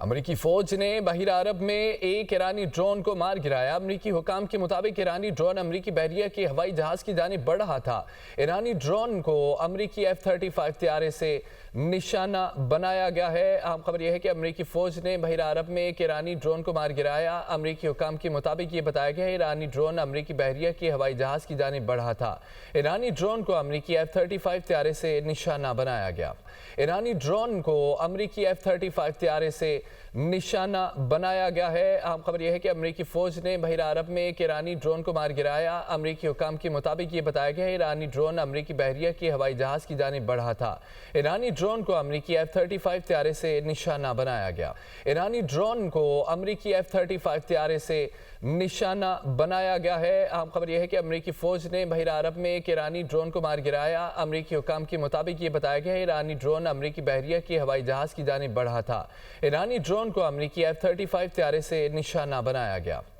امریکی فوج نے بحیرہ عرب میں ایک ایرانی ڈرون کو مار گرایا۔ امریکی حکام کے مطابق ایرانی ڈرون امریکی بحریہ کے ہوائی جہاز کی جانب بڑھ رہا تھا۔ ایرانی ڈرون کو امریکی F-35 طیارے سے نشانہ بنایا گیا ہے۔ اہم خبر یہ ہے کہ امریکی فوج نے بحیرہ عرب میں ایک ایرانی ڈرون کو مار گرایا۔ امریکی حکام کے مطابق یہ بتایا گیا ہے ایرانی ڈرون امریکی بحریہ کے ہوائی جہاز کی جانب بڑھ رہا تھا۔ ایرانی ڈرون کو امریکی F-35 طیارے سے نشانہ بنایا گیا۔ ایرانی ڈرون کو امریکی F-35 طیارے سے نشانہ بنایا گیا ہے۔ اہم خبر یہ ہے کہ امریکی فوج نے بحیرہ عرب میں ایک ایرانی ڈرون کو مار گرایا۔ امریکی حکام کے مطابق یہ بتایا گیا ہے ایرانی ڈرون امریکی بحریہ کے ہوائی جہاز کی جانب بڑھ رہا تھا۔ ایرانی ڈرون کو امریکی F-35 طیارے سے نشانہ بنایا گیا۔ ایرانی ڈرون کو امریکی F-35 طیارے سے نشانہ بنایا گیا ہے۔ اہم خبر یہ ہے کہ امریکی فوج نے بحیرہ عرب میں ایک ایرانی ڈرون کو مار گرایا۔ امریکی حکام کے مطابق یہ بتایا گیا ہے ایرانی ڈرون امریکی بحریہ کے ہوائی جہاز کی جانب بڑھ رہا تھا۔ ایرانی ڈرون کو امریکی F-35 طیارے سے نشانہ بنایا گیا۔